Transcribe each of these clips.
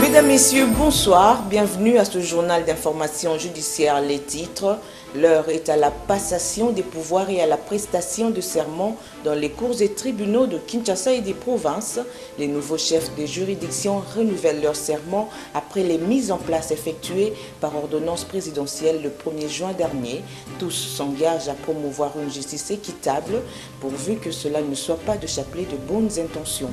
Mesdames, Messieurs, bonsoir. Bienvenue à ce journal d'information judiciaire. Les titres. L'heure est à la passation des pouvoirs et à la prestation de serment dans les cours et tribunaux de Kinshasa et des provinces. Les nouveaux chefs des juridictions renouvellent leur serment après les mises en place effectuées par ordonnance présidentielle le 1er juin dernier. Tous s'engagent à promouvoir une justice équitable pourvu que cela ne soit pas de chapelet de bonnes intentions.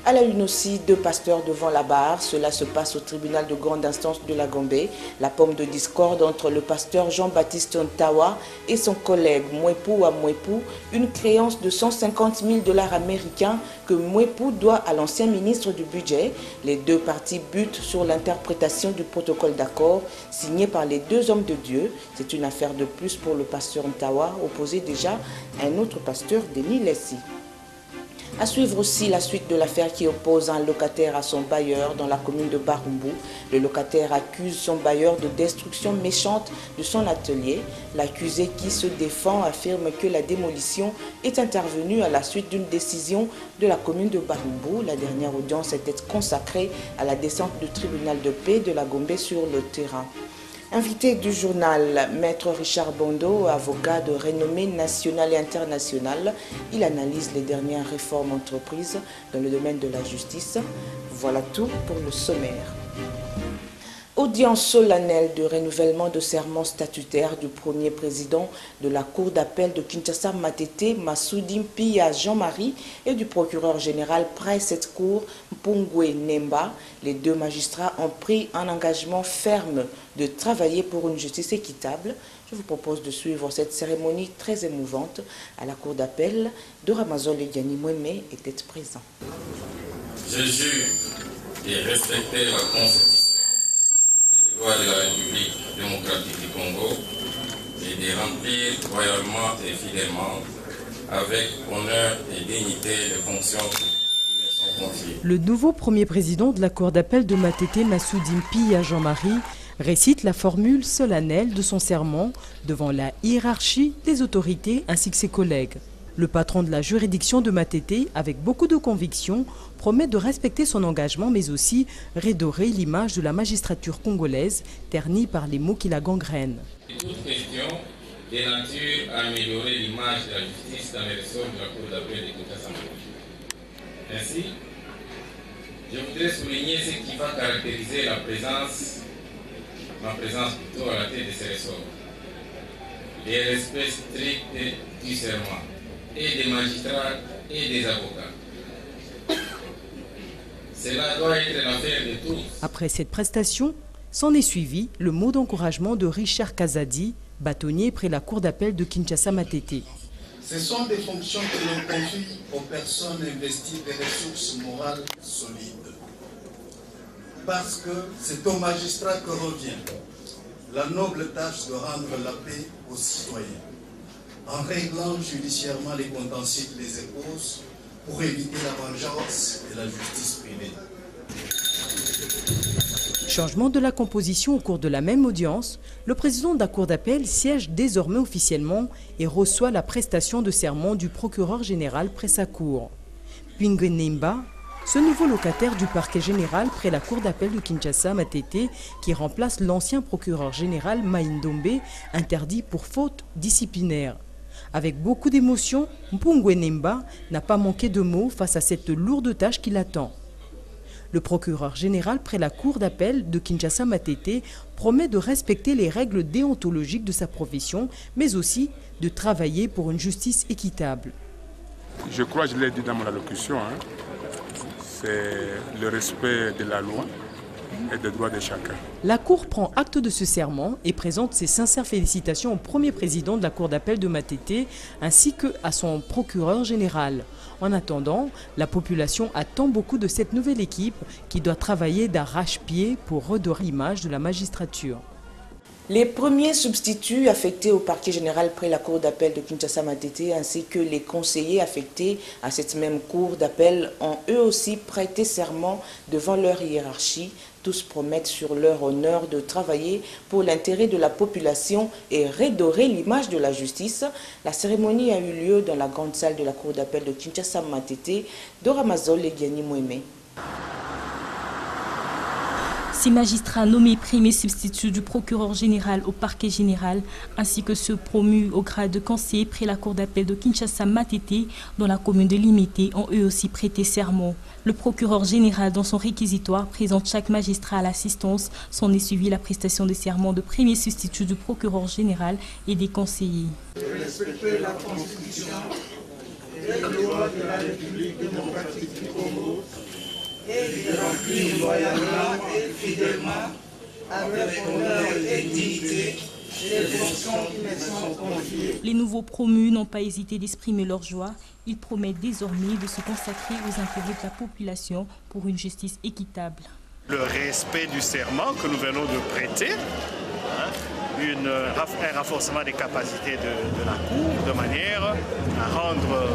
À la une aussi, 2 pasteurs devant la barre. Cela se passe au tribunal de grande instance de la Gombe. La pomme de discorde entre le pasteur Jean-Baptiste Ntawa et son collègue Mwepu Mwepu, une créance de 150 000 $ américains que Mwepu doit à l'ancien ministre du budget. Les 2 parties butent sur l'interprétation du protocole d'accord signé par les 2 hommes de Dieu. C'est une affaire de plus pour le pasteur Ntawa, opposé déjà à un autre pasteur, Denis Lessi. À suivre aussi la suite de l'affaire qui oppose un locataire à son bailleur dans la commune de Barumbu. Le locataire accuse son bailleur de destruction méchante de son atelier. L'accusé qui se défend affirme que la démolition est intervenue à la suite d'une décision de la commune de Barumbu. La dernière audience était consacrée à la descente du tribunal de paix de la Gombe sur le terrain. Invité du journal, Maître Richard Bondo, avocat de renommée nationale et internationale, il analyse les dernières réformes entreprises dans le domaine de la justice. Voilà tout pour le sommaire. Audience solennelle de renouvellement de serment statutaire du premier président de la Cour d'appel de Kinshasa Matete, Massoudi Mpia Jean-Marie, et du procureur général près cette cour, Mpungwe Nemba. Les 2 magistrats ont pris un engagement ferme de travailler pour une justice équitable. Je vous propose de suivre cette cérémonie très émouvante à la Cour d'appel. Dora Mazol et Yanni Mweme étaient présents. Je jure de respecter la Constitution de la République démocratique du Congo et de remplir loyalement et fidèlement avec honneur et dignité les fonctions qui me sont confiées. Le nouveau premier président de la Cour d'appel de Matete, Massoudi Mpia Jean-Marie, récite la formule solennelle de son serment devant la hiérarchie des autorités ainsi que ses collègues. Le patron de la juridiction de Matete, avec beaucoup de conviction, promet de respecter son engagement, mais aussi redorer l'image de la magistrature congolaise, ternie par les maux qui la gangrènent. Toute question de nature à améliorer l'image de la justice dans les ressorts de la Cour d'appel de Kinshasa. Ainsi, je voudrais souligner ce qui va caractériser ma présence plutôt à la tête de ces ressorts. Les respects stricts du serment, et des magistrats et des avocats. Cela doit être l'affaire de tous. Après cette prestation, s'en est suivi le mot d'encouragement de Richard Kazadi, bâtonnier près la cour d'appel de Kinshasa Matete. Ce sont des fonctions que l'on confie aux personnes investies des ressources morales solides. Parce que c'est aux magistrats que revient la noble tâche de rendre la paix aux citoyens, en réglant judiciairement les contentieux qui les opposent pour éviter la vengeance et la justice privée. Changement de la composition au cours de la même audience, le président de la Cour d'appel siège désormais officiellement et reçoit la prestation de serment du procureur général près sa cour. Mpungwe Nemba, ce nouveau locataire du parquet général près la Cour d'appel de Kinshasa Matete, qui remplace l'ancien procureur général Maïndombe, interdit pour faute disciplinaire. Avec beaucoup d'émotion, Mpungwe Nemba n'a pas manqué de mots face à cette lourde tâche qui l'attend. Le procureur général près la Cour d'appel de Kinshasa Matete promet de respecter les règles déontologiques de sa profession, mais aussi de travailler pour une justice équitable. Je crois, je l'ai dit dans mon allocution, c'est le respect de la loi et des droits de chacun. La Cour prend acte de ce serment et présente ses sincères félicitations au premier président de la Cour d'appel de Matete ainsi qu'à son procureur général. En attendant, la population attend beaucoup de cette nouvelle équipe qui doit travailler d'arrache-pied pour redorer l'image de la magistrature. Les premiers substituts affectés au parquet général près la cour d'appel de Kinshasa Matete ainsi que les conseillers affectés à cette même cour d'appel ont eux aussi prêté serment devant leur hiérarchie. Tous promettent sur leur honneur de travailler pour l'intérêt de la population et redorer l'image de la justice. La cérémonie a eu lieu dans la grande salle de la cour d'appel de Kinshasa-Matete, Doramazol et Gianni Mouemé. Ces magistrats nommés premiers substituts du procureur général au parquet général, ainsi que ceux promus au grade de conseiller près la cour d'appel de Kinshasa-Matete, dans la commune de Limité, ont eux aussi prêté serment. Le procureur général, dans son réquisitoire, présente chaque magistrat à l'assistance. S'en est suivi la prestation de serment de premiers substituts du procureur général et des conseillers. Respecter la Constitution et les lois de la République démocratique du Congo, et de remplir loyalement et fidèlement, avec honneur et dignité, les fonctions qui me sont confiées. Les nouveaux promus n'ont pas hésité d'exprimer leur joie. Ils promettent désormais de se consacrer aux intérêts de la population pour une justice équitable. Le respect du serment que nous venons de prêter, un renforcement des capacités de la Cour, de manière à rendre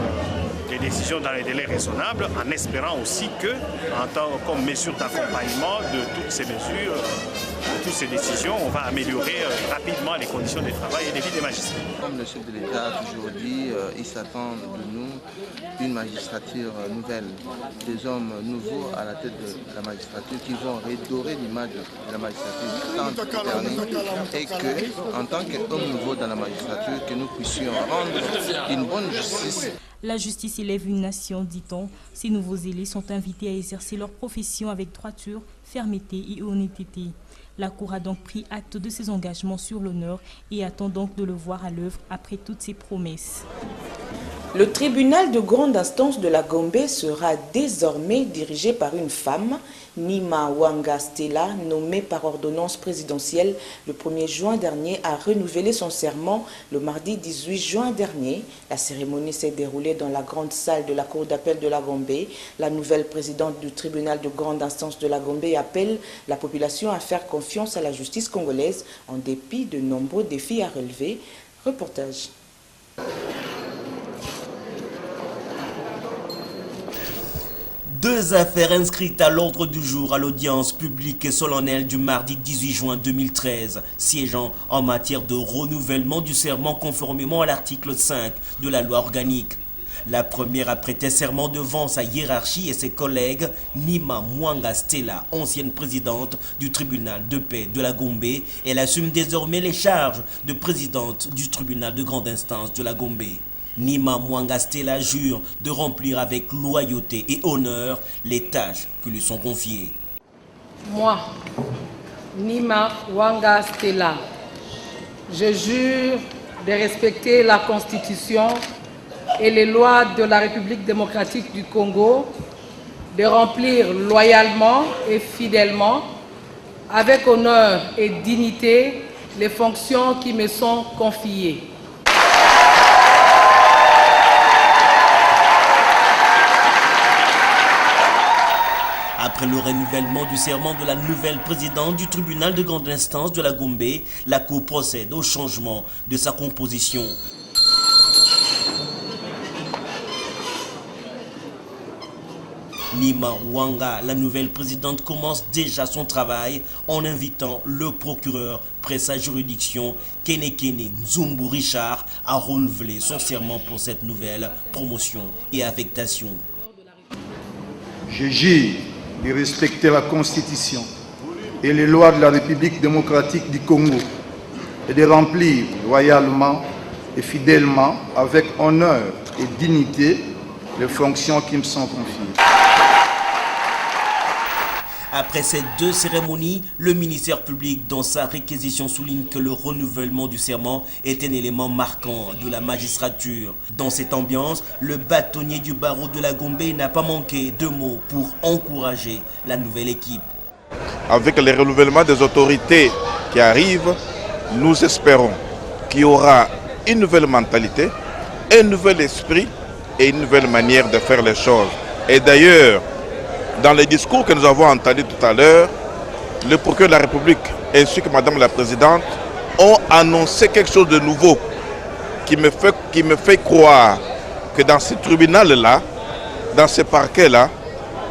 les décisions dans les délais raisonnables, en espérant aussi que, comme mesure d'accompagnement de toutes ces mesures, de toutes ces décisions, on va améliorer rapidement les conditions de travail et de vie des magistrats. Comme le chef de l'État a toujours dit, il s'attend de nous une magistrature nouvelle, des hommes nouveaux à la tête de la magistrature qui vont redorer l'image de la magistrature et que, en tant qu'homme nouveau dans la magistrature, que nous puissions rendre une bonne justice. La justice élève une nation, dit-on. Ces nouveaux élus sont invités à exercer leur profession avec droiture, fermeté et honnêteté. La Cour a donc pris acte de ses engagements sur l'honneur et attend donc de le voir à l'œuvre après toutes ses promesses. Le tribunal de grande instance de la Gombe sera désormais dirigé par une femme, Nima Wanga Stella, nommée par ordonnance présidentielle le 1er juin dernier, a renouvelé son serment le mardi 18 juin dernier. La cérémonie s'est déroulée dans la grande salle de la cour d'appel de la Gombe. La nouvelle présidente du tribunal de grande instance de la Gombe appelle la population à faire confiance à la justice congolaise en dépit de nombreux défis à relever. Reportage. Deux affaires inscrites à l'ordre du jour à l'audience publique et solennelle du mardi 18 juin 2013, siégeant en matière de renouvellement du serment conformément à l'article 5 de la loi organique. La première a prêté serment devant sa hiérarchie et ses collègues, Nima Wanga Stella, ancienne présidente du tribunal de paix de la Gombe. Elle assume désormais les charges de présidente du tribunal de grande instance de la Gombe. Nima Wanga Stella jure de remplir avec loyauté et honneur les tâches qui lui sont confiées. Moi, Nima Wanga Stella, je jure de respecter la Constitution et les lois de la République démocratique du Congo, de remplir loyalement et fidèlement, avec honneur et dignité, les fonctions qui me sont confiées. Après le renouvellement du serment de la nouvelle présidente du tribunal de grande instance de la Gombe, la Cour procède au changement de sa composition. Nima Wanga, la nouvelle présidente, commence déjà son travail en invitant le procureur près sa juridiction, Kenekene Nzumbu Richard, à renouveler son serment pour cette nouvelle promotion et affectation. Je jure de respecter la Constitution et les lois de la République démocratique du Congo et de remplir loyalement et fidèlement, avec honneur et dignité, les fonctions qui me sont confiées. Après ces deux cérémonies, le ministère public, dans sa réquisition, souligne que le renouvellement du serment est un élément marquant de la magistrature. Dans cette ambiance, le bâtonnier du barreau de la Gombe n'a pas manqué de mots pour encourager la nouvelle équipe. Avec le renouvellement des autorités qui arrivent, nous espérons qu'il y aura une nouvelle mentalité, un nouvel esprit et une nouvelle manière de faire les choses. Et d'ailleurs, dans les discours que nous avons entendus tout à l'heure, le procureur de la République ainsi que Madame la Présidente ont annoncé quelque chose de nouveau qui me fait croire que dans ce tribunal-là, dans ce parquet-là,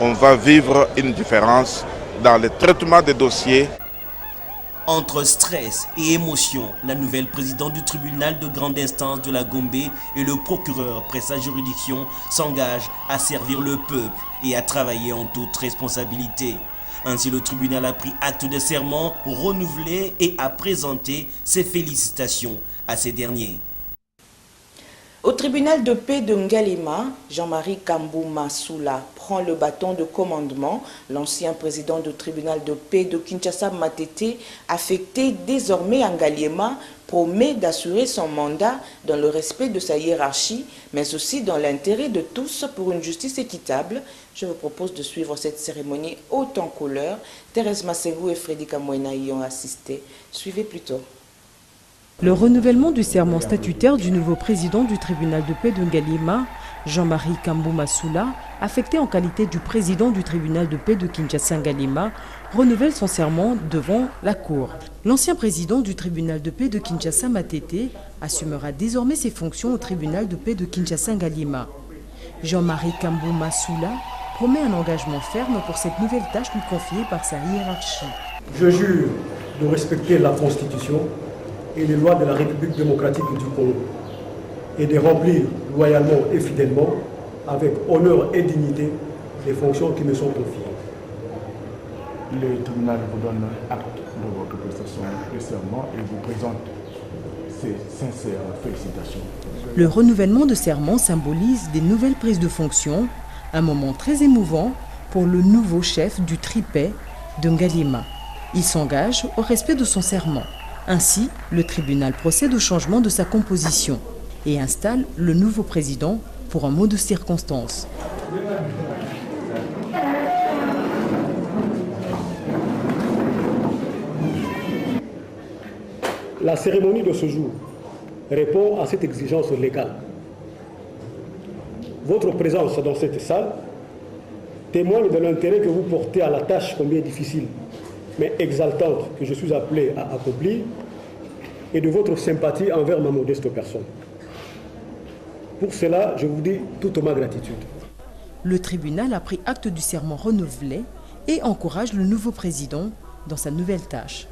on va vivre une différence dans le traitement des dossiers. Entre stress et émotion, la nouvelle présidente du tribunal de grande instance de la Gombe et le procureur près sa juridiction s'engagent à servir le peuple et à travailler en toute responsabilité. Ainsi, le tribunal a pris acte de serment renouvelé et a présenté ses félicitations à ces derniers. Au tribunal de paix de Ngalima, Jean-Marie Kambouma Soula prend le bâton de commandement. L'ancien président du tribunal de paix de Kinshasa Matete, affecté désormais à Ngalima, promet d'assurer son mandat dans le respect de sa hiérarchie, mais aussi dans l'intérêt de tous pour une justice équitable. Je vous propose de suivre cette cérémonie haute en couleur. Thérèse Massegou et Frédéric Amouena y ont assisté. Suivez plutôt. Le renouvellement du serment statutaire du nouveau président du tribunal de paix de Ngalima, Jean-Marie Kambouma Soula, affecté en qualité du président du tribunal de paix de Kinshasa Ngalima, renouvelle son serment devant la Cour. L'ancien président du tribunal de paix de Kinshasa Matete assumera désormais ses fonctions au tribunal de paix de Kinshasa Ngalima. Jean-Marie Kambouma Soula promet un engagement ferme pour cette nouvelle tâche lui confiée par sa hiérarchie. Je jure de respecter la Constitution et les lois de la République démocratique du Congo et de remplir loyalement et fidèlement, avec honneur et dignité, les fonctions qui me sont confiées. Le tribunal vous donne acte de votre prestation de serment et vous présente ses sincères félicitations. Le renouvellement de serment symbolise des nouvelles prises de fonction, un moment très émouvant pour le nouveau chef du tripet de Ngalima. Il s'engage au respect de son serment. Ainsi, le tribunal procède au changement de sa composition et installe le nouveau président pour un mot de circonstance. La cérémonie de ce jour répond à cette exigence légale. Votre présence dans cette salle témoigne de l'intérêt que vous portez à la tâche combien difficile, mais exaltante que je suis appelé à accomplir, et de votre sympathie envers ma modeste personne. Pour cela, je vous dis toute ma gratitude. Le tribunal a pris acte du serment renouvelé et encourage le nouveau président dans sa nouvelle tâche.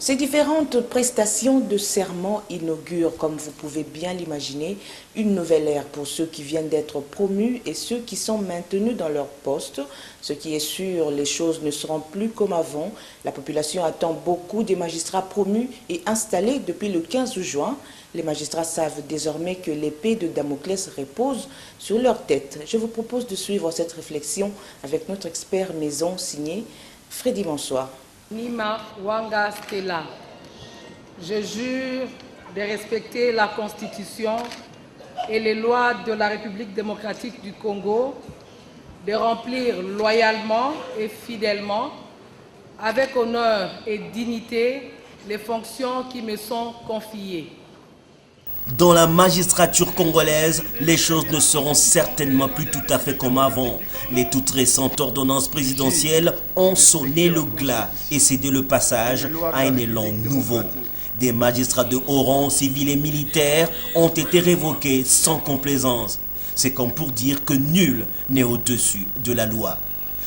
Ces différentes prestations de serment inaugurent, comme vous pouvez bien l'imaginer, une nouvelle ère pour ceux qui viennent d'être promus et ceux qui sont maintenus dans leur poste. Ce qui est sûr, les choses ne seront plus comme avant. La population attend beaucoup des magistrats promus et installés depuis le 15 juin. Les magistrats savent désormais que l'épée de Damoclès repose sur leur tête. Je vous propose de suivre cette réflexion avec notre expert maison signé Freddy Bonsoir. Nima Wanga Stella, je jure de respecter la Constitution et les lois de la République démocratique du Congo, de remplir loyalement et fidèlement, avec honneur et dignité, les fonctions qui me sont confiées. Dans la magistrature congolaise, les choses ne seront certainement plus tout à fait comme avant. Les toutes récentes ordonnances présidentielles ont sonné le glas et cédé le passage à un élan nouveau. Des magistrats de haut rang, civils et militaires, ont été révoqués sans complaisance. C'est comme pour dire que nul n'est au-dessus de la loi.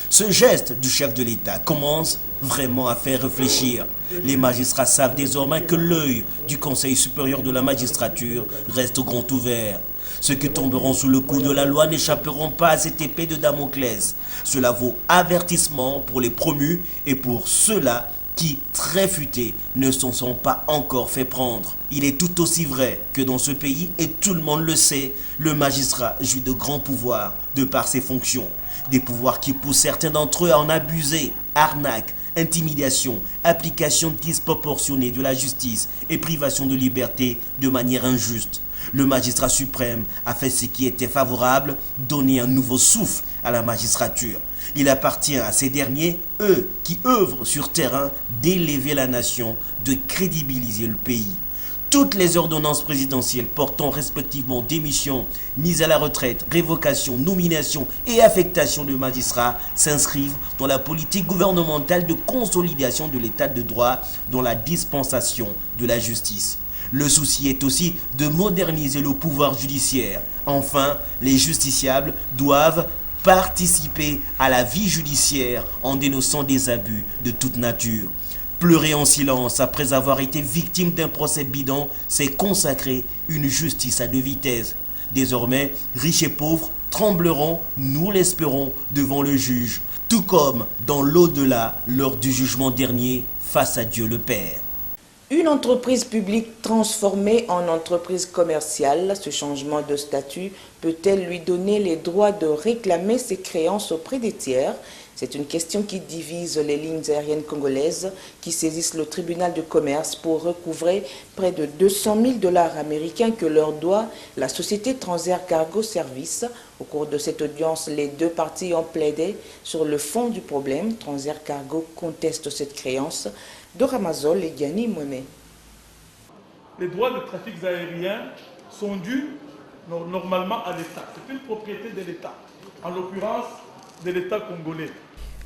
Ce geste du chef de l'État commence vraiment à faire réfléchir. Les magistrats savent désormais que l'œil du Conseil supérieur de la magistrature reste grand ouvert. Ceux qui tomberont sous le coup de la loi n'échapperont pas à cette épée de Damoclès. Cela vaut avertissement pour les promus et pour ceux-là qui, très futés, ne s'en sont pas encore fait prendre. Il est tout aussi vrai que dans ce pays, et tout le monde le sait, le magistrat jouit de grands pouvoirs de par ses fonctions. Des pouvoirs qui poussent certains d'entre eux à en abuser. Arnaque, intimidation, application disproportionnée de la justice et privation de liberté de manière injuste. Le magistrat suprême a fait ce qui était favorable, donner un nouveau souffle à la magistrature. Il appartient à ces derniers, eux qui œuvrent sur terrain, d'élever la nation, de crédibiliser le pays. Toutes les ordonnances présidentielles portant respectivement démission, mise à la retraite, révocation, nomination et affectation de magistrats s'inscrivent dans la politique gouvernementale de consolidation de l'état de droit dans la dispensation de la justice. Le souci est aussi de moderniser le pouvoir judiciaire. Enfin, les justiciables doivent participer à la vie judiciaire en dénonçant des abus de toute nature. Pleurer en silence après avoir été victime d'un procès bidon, c'est consacrer une justice à deux vitesses. Désormais, riches et pauvres trembleront, nous l'espérons, devant le juge, tout comme dans l'au-delà lors du jugement dernier face à Dieu le Père. Une entreprise publique transformée en entreprise commerciale, ce changement de statut peut-elle lui donner les droits de réclamer ses créances auprès des tiers? C'est une question qui divise les lignes aériennes congolaises qui saisissent le tribunal de commerce pour recouvrer près de 200 000 $ américains que leur doit la société Transair Cargo Service. Au cours de cette audience, les deux parties ont plaidé sur le fond du problème. Transair Cargo conteste cette créance. Dora Mazol et Gianni Mweme. Les droits de trafic aérien sont dus normalement à l'État. C'est une propriété de l'État, en l'occurrence de l'État congolais.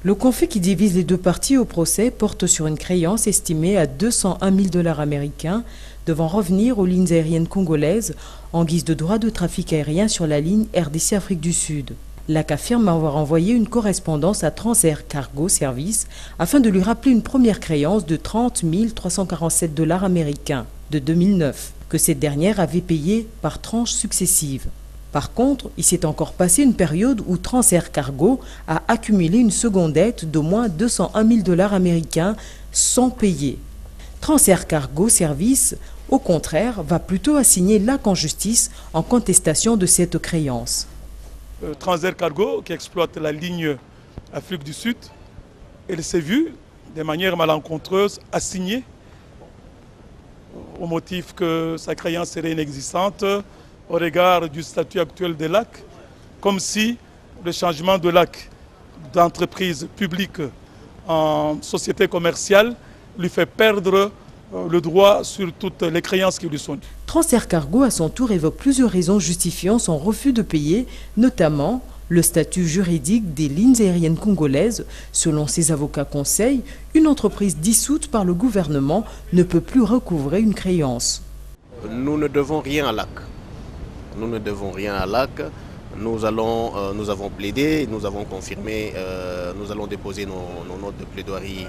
Le conflit qui divise les deux parties au procès porte sur une créance estimée à 201 000 $ américains devant revenir aux lignes aériennes congolaises en guise de droit de trafic aérien sur la ligne RDC Afrique du Sud. L'AC affirme avoir envoyé une correspondance à Transair Cargo Service afin de lui rappeler une première créance de 30 347 $ américains de 2009 que cette dernière avait payé par tranches successives. Par contre, il s'est encore passé une période où Transair Cargo a accumulé une seconde dette d'au moins 201 000 $ américains sans payer. Transair Cargo Service, au contraire, va plutôt assigner l'AC en justice en contestation de cette créance. Transair Cargo, qui exploite la ligne Afrique du Sud, elle s'est vue de manière malencontreuse assignée au motif que sa créance serait inexistante au regard du statut actuel de l'AC, comme si le changement de l'AC d'entreprise publique en société commerciale lui fait perdre le droit sur toutes les créances qui lui sont dues. Transair Cargo, à son tour, évoque plusieurs raisons justifiant son refus de payer, notamment le statut juridique des lignes aériennes congolaises. Selon ses avocats conseils, une entreprise dissoute par le gouvernement ne peut plus recouvrer une créance. Nous ne devons rien à l'AC. Nous ne devons rien à l'AC. Nous avons plaidé, nous avons confirmé, nous allons déposer nos notes de plaidoirie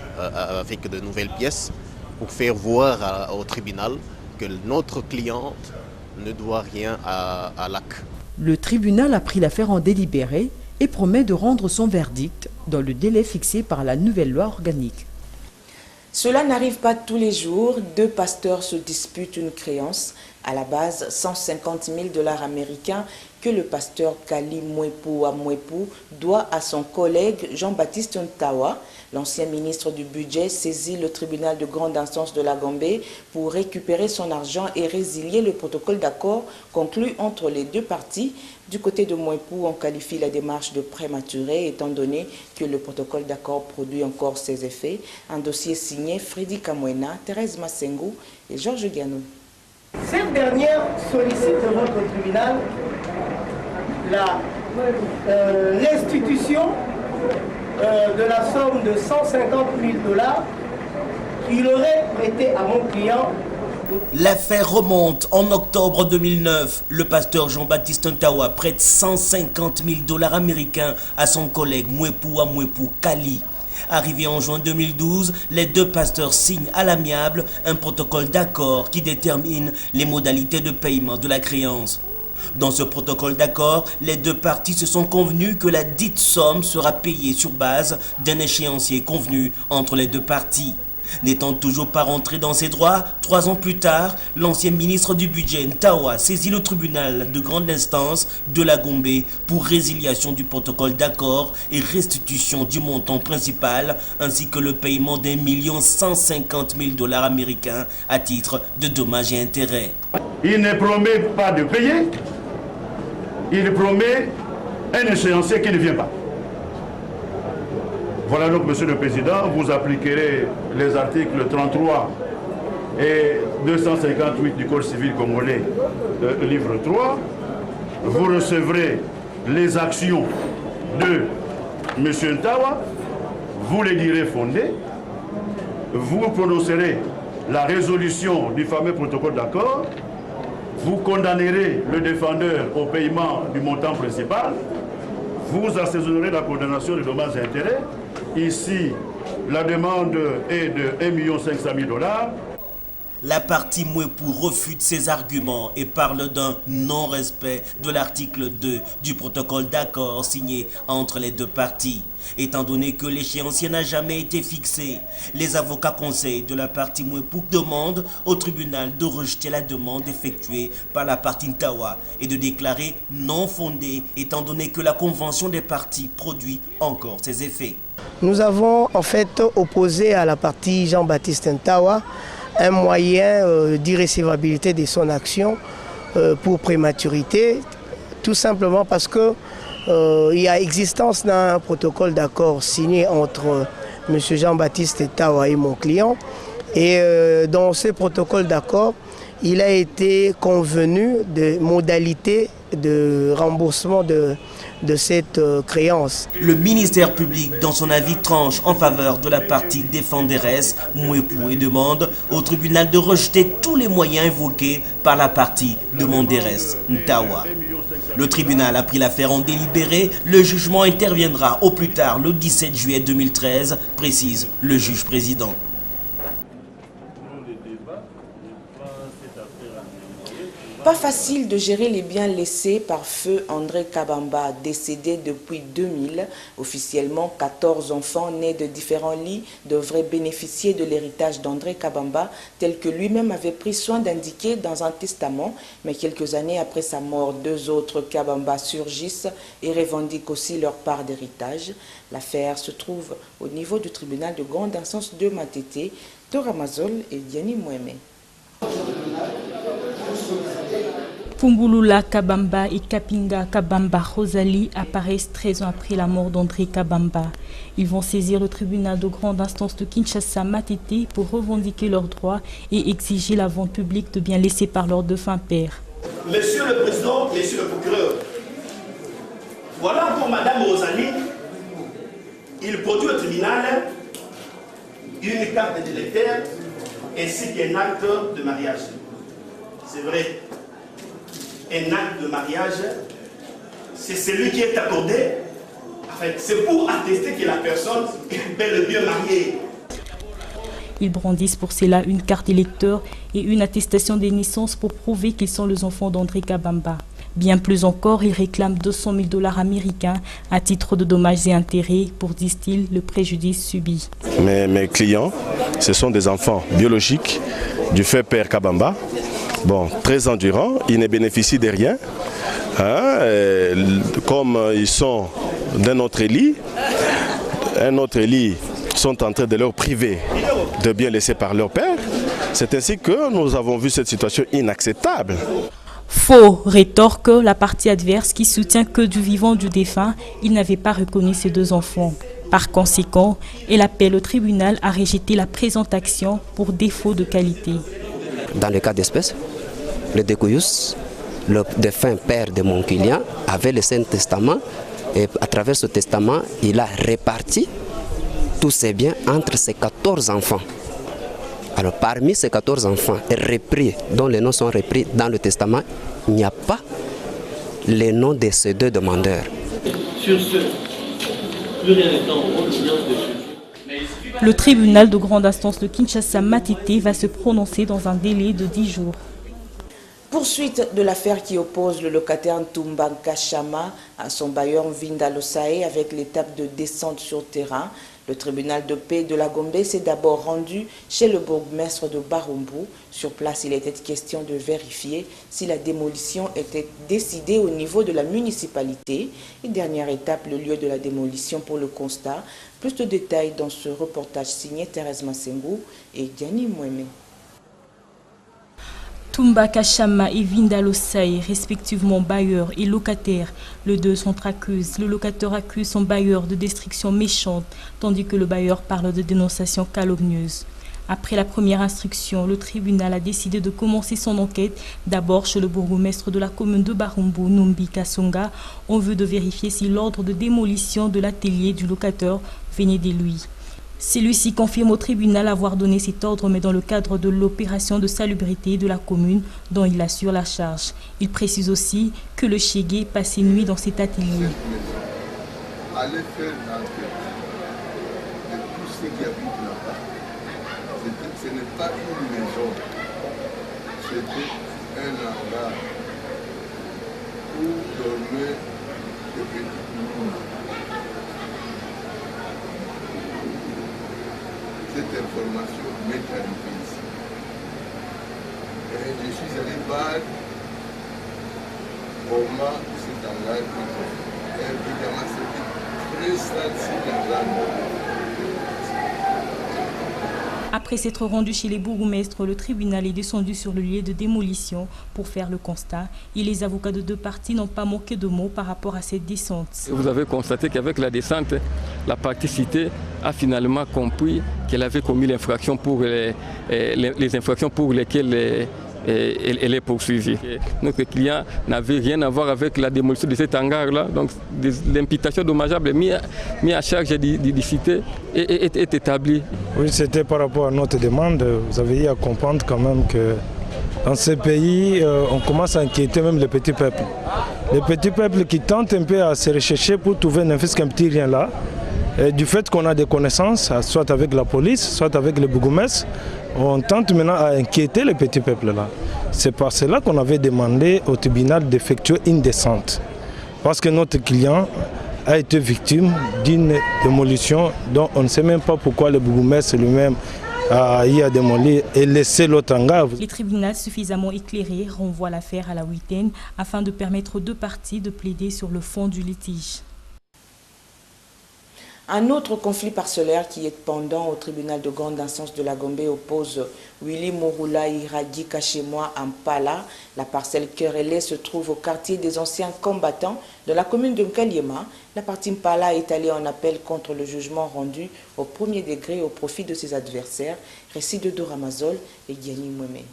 avec de nouvelles pièces pour faire voir au tribunal que notre cliente ne doit rien à l'AC. Le tribunal a pris l'affaire en délibéré et promet de rendre son verdict dans le délai fixé par la nouvelle loi organique. Cela n'arrive pas tous les jours. Deux pasteurs se disputent une créance. À la base, 150 000 $ américains que le pasteur Kali Mwepu Amwepu doit à son collègue Jean-Baptiste Ntawa. L'ancien ministre du Budget saisit le tribunal de grande instance de la Gambie pour récupérer son argent et résilier le protocole d'accord conclu entre les deux parties. Du côté de Mwepu, on qualifie la démarche de prématurée étant donné que le protocole d'accord produit encore ses effets. Un dossier signé Freddy Kamwena, Thérèse Massengou et Georges Ganou. Cette dernière sollicite devant le tribunal l'institution de la somme de 150 000 $ qu'il aurait prêté à mon client. L'affaire remonte en octobre 2009. Le pasteur Jean-Baptiste Ntawa prête 150 000 $ américains à son collègue Mwepu Amwepu Kali. Arrivé en juin 2012, les deux pasteurs signent à l'amiable un protocole d'accord qui détermine les modalités de paiement de la créance. Dans ce protocole d'accord, les deux parties se sont convenues que la dite somme sera payée sur base d'un échéancier convenu entre les deux parties. N'étant toujours pas rentré dans ses droits, 3 ans plus tard, l'ancien ministre du Budget Ntawa saisit le tribunal de grande instance de la Gambie pour résiliation du protocole d'accord et restitution du montant principal ainsi que le paiement d'1 150 000 $ américains à titre de dommages et intérêts. Il ne promet pas de payer, il promet un échéancier qui ne vient pas. Voilà donc, Monsieur le Président, vous appliquerez les articles 33 et 258 du Code civil congolais, livre 3. Vous recevrez les actions de M. Ntawa, vous les direz fondées, vous prononcerez la résolution du fameux protocole d'accord, vous condamnerez le défendeur au paiement du montant principal, Vous assaisonnerez la condamnation des dommages et intérêts. Ici, la demande est de 1 500 000 $. La partie Mouepou refute ces arguments et parle d'un non-respect de l'article 2 du protocole d'accord signé entre les deux parties. Étant donné que l'échéancier n'a jamais été fixé, les avocats conseils de la partie Mouepou demandent au tribunal de rejeter la demande effectuée par la partie Ntawa et de déclarer non fondée, étant donné que la convention des parties produit encore ses effets. Nous avons en fait opposé à la partie Jean-Baptiste Ntawa un moyen d'irrécevabilité de son action pour prématurité, tout simplement parce que il y a existence d'un protocole d'accord signé entre M. Jean-Baptiste Ntawa et mon client. Et dans ce protocole d'accord, il a été convenu de modalités de remboursement de cette créance. Le ministère public, dans son avis, tranche en faveur de la partie défenderesse Mouepou et demande au tribunal de rejeter tous les moyens évoqués par la partie demanderesse Ntawa. Le tribunal a pris l'affaire en délibéré. Le jugement interviendra au plus tard le 17 juillet 2013, précise le juge président. Pas facile de gérer les biens laissés par feu André Kabamba, décédé depuis 2000. Officiellement, 14 enfants nés de différents lits devraient bénéficier de l'héritage d'André Kabamba, tel que lui-même avait pris soin d'indiquer dans un testament. Mais quelques années après sa mort, 2 autres Kabamba surgissent et revendiquent aussi leur part d'héritage. L'affaire se trouve au niveau du tribunal de grande instance de Matete, Tora Mazol et Diani Moueme. Pumbulula Kabamba et Kapinga Kabamba Rosalie apparaissent 13 ans après la mort d'André Kabamba. Ils vont saisir le tribunal de grande instance de Kinshasa Matete pour revendiquer leurs droits et exiger la vente publique de biens laissés par leur défunt père. Monsieur le Président, Monsieur le procureur, voilà pour Madame Rosalie, il produit au tribunal une carte d'électeur ainsi qu'un acte de mariage. C'est vrai. Un acte de mariage, c'est celui qui est accordé, enfin, c'est pour attester que la personne est bel et bien mariée. Ils brandissent pour cela une carte électeur et une attestation de naissance pour prouver qu'ils sont les enfants d'André Kabamba. Bien plus encore, ils réclament 200 000 $ américains à titre de dommages et intérêts pour, disent-ils, le préjudice subi. Mes clients, ce sont des enfants biologiques du fait père Kabamba. Bon, 13 ans durant, ils ne bénéficient de rien. Comme ils sont d'un autre lit, un autre lit sont en train de leur priver de biens laissés par leur père. C'est ainsi que nous avons vu cette situation inacceptable. Faux, rétorque la partie adverse qui soutient que du vivant du défunt, il n'avait pas reconnu ses 2 enfants. Par conséquent, elle appelle le tribunal à rejeter la présente action pour défaut de qualité. Dans le cas d'espèce, le Décoyus, le défunt père de mon client, avait laissé un testament et à travers ce testament, il a réparti tous ses biens entre ses 14 enfants. Alors parmi ces 14 enfants repris, dont les noms sont repris dans le testament, il n'y a pas les noms de ces 2 demandeurs. Sur ce, plus rien n'est en haut, de Le tribunal de grande instance de Kinshasa Matete va se prononcer dans un délai de 10 jours. Poursuite de l'affaire qui oppose le locataire Ntumba Kachama à son bailleur Vinda Losae avec l'étape de descente sur terrain. Le tribunal de paix de la Gombe s'est d'abord rendu chez le bourgmestre de Barumbu. Sur place, il était question de vérifier si la démolition était décidée au niveau de la municipalité. Et dernière étape, le lieu de la démolition pour le constat. Plus de détails dans ce reportage signé Thérèse Massengou et Diani Moueme. Tumba Kachama et Vinda Losae, respectivement bailleurs et locataires, les 2 sont accusés. Le locateur accuse son bailleur de destruction méchante, tandis que le bailleur parle de dénonciation calomnieuse. Après la première instruction, le tribunal a décidé de commencer son enquête, d'abord chez le bourgmestre de la commune de Barumbu, Numbi Kasonga, en vue de vérifier si l'ordre de démolition de l'atelier du locateur venait de lui. Celui-ci confirme au tribunal avoir donné cet ordre, mais dans le cadre de l'opération de salubrité de la commune dont il assure la charge. Il précise aussi que le Chégué passait nuit dans cet atelier. aller faire l'enquête de tout ce qui habite là-bas. Ce n'est pas une maison, c'était un hangar où dormaient des petits poules. Cette information m'est arrivée ici. Et je suis allé voir comment cet hangar est fait. Évidemment, c'était très sale cet hangar. Après s'être rendu chez les bourgmestres, le tribunal est descendu sur le lieu de démolition pour faire le constat. Et les avocats de deux parties n'ont pas manqué de mots par rapport à cette descente. Vous avez constaté qu'avec la descente, la partie citée a finalement compris qu'elle avait commis l'infraction pour les infractions pour lesquelles elle est poursuivie. Notre client n'avait rien à voir avec la démolition de cet hangar-là. Donc l'imputation dommageable mise à charge des cités est établie. Oui, c'était par rapport à notre demande. Vous avez eu à comprendre quand même que dans ce pays, on commence à inquiéter même les petits peuples. Les petits peuples qui tentent un peu à se rechercher pour trouver ne fût qu'un petit rien là. Et du fait qu'on a des connaissances, soit avec la police, soit avec les bourgmestres, on tente maintenant à inquiéter les petits peuples là. C'est par cela qu'on avait demandé au tribunal d'effectuer une descente. Parce que notre client a été victime d'une démolition dont on ne sait même pas pourquoi le bourgmestre lui-même a démoli et laissé l'autre hangar. Les tribunaux suffisamment éclairés renvoient l'affaire à la huitaine afin de permettre aux deux parties de plaider sur le fond du litige. Un autre conflit parcellaire qui est pendant au tribunal de grande instance de la Gombe oppose Willy Mouroula Iragi Kachemwa Ampala. La parcelle querellée se trouve au quartier des anciens combattants de la commune de Nkaliema. La partie Mpala est allée en appel contre le jugement rendu au premier degré au profit de ses adversaires. Récit de Doramazol et Gianni Mweme.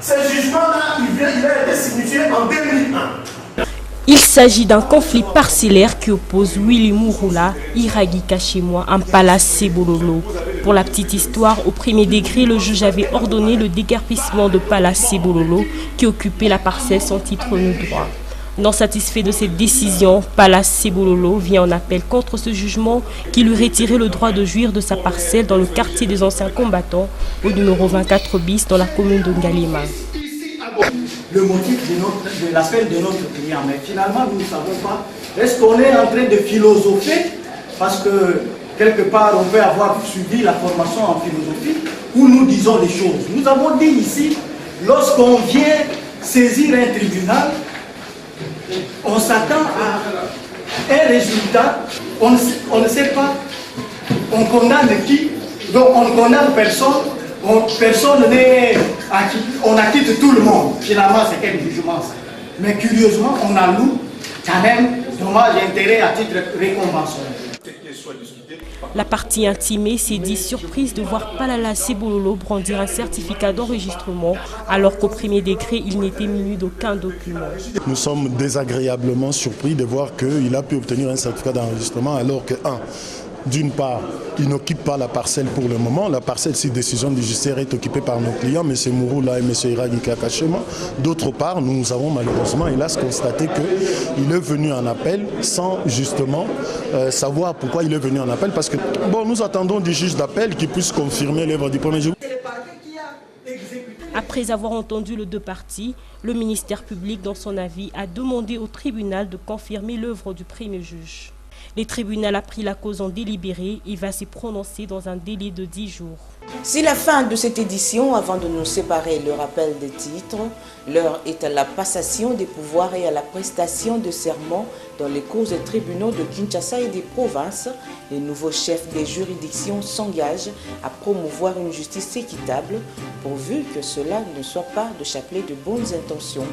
Ce jugement-là, il a été signifié en 2001. Il s'agit d'un conflit parcellaire qui oppose Willy Mouroula, Iragi Kachemwa, Ampala Sebololo. Pour la petite histoire, au premier degré, le juge avait ordonné le déguerpissement de Pala Sebololo qui occupait la parcelle sans titre ni droit. Non satisfait de cette décision, Pala Sebololo vient en appel contre ce jugement qui lui retirait le droit de jouir de sa parcelle dans le quartier des anciens combattants au numéro 24 bis dans la commune de Ngalema. Le motif de l'appel de notre client. Mais finalement, nous ne savons pas. Est-ce qu'on est en train de philosopher parce que quelque part on peut avoir suivi la formation en philosophie où nous disons les choses. Nous avons dit ici, lorsqu'on vient saisir un tribunal, on s'attend à un résultat, on ne sait pas, on condamne qui, donc on ne condamne personne. Personne n'est acquitté, on acquitte tout le monde. Finalement, c'est quel jugement ça. Mais curieusement, on alloue quand même dommage et intérêt à titre réconventionnel. La partie intimée s'est dit surprise de voir Pala Sebololo brandir un certificat d'enregistrement alors qu'au premier degré, il n'était muni d'aucun document. Nous sommes désagréablement surpris de voir qu'il a pu obtenir un certificat d'enregistrement alors que, d'une part, il n'occupe pas la parcelle pour le moment. La parcelle, si décision du judiciaire, est occupée par nos clients, M. Mouroula et M. Iragi Kachemwa. D'autre part, nous avons malheureusement, hélas, constaté qu'il est venu en appel sans justement savoir pourquoi il est venu en appel. Parce que, bon, nous attendons du juge d'appel qui puisse confirmer l'œuvre du premier juge. Après avoir entendu les deux parties, le ministère public, dans son avis, a demandé au tribunal de confirmer l'œuvre du premier juge. Le tribunal a pris la cause en délibéré et va se prononcer dans un délai de 10 jours. C'est la fin de cette édition. Avant de nous séparer, le rappel des titres. L'heure est à la passation des pouvoirs et à la prestation de serment dans les cours et tribunaux de Kinshasa et des provinces. Les nouveaux chefs des juridictions s'engagent à promouvoir une justice équitable, pourvu que cela ne soit pas de chapelet de bonnes intentions.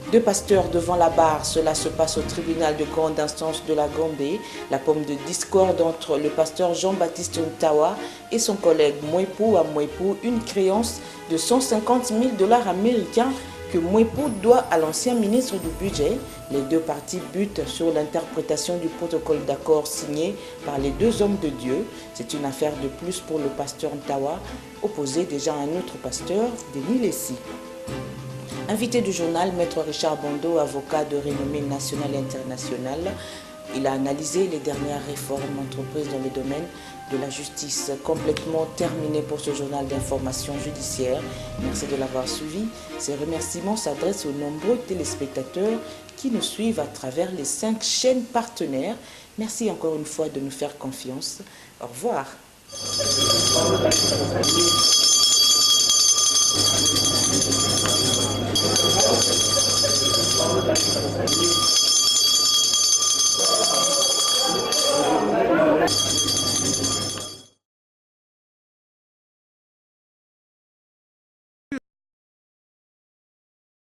Deux pasteurs devant la barre, cela se passe au tribunal de grande instance de la Gombe. La pomme de discorde entre le pasteur Jean-Baptiste Ntawa et son collègue Mwepu à Mwepu, une créance de 150 000 $ américains que Mwepu doit à l'ancien ministre du budget. Les deux parties butent sur l'interprétation du protocole d'accord signé par les deux hommes de Dieu. C'est une affaire de plus pour le pasteur Ntawa, opposé déjà à un autre pasteur, Denis Lessi. Invité du journal, Maître Richard Bondo, avocat de renommée nationale et internationale. Il a analysé les dernières réformes entreprises dans le domaine de la justice. Complètement terminé pour ce journal d'information judiciaire. Merci de l'avoir suivi. Ces remerciements s'adressent aux nombreux téléspectateurs qui nous suivent à travers les 5 chaînes partenaires. Merci encore une fois de nous faire confiance. Au revoir.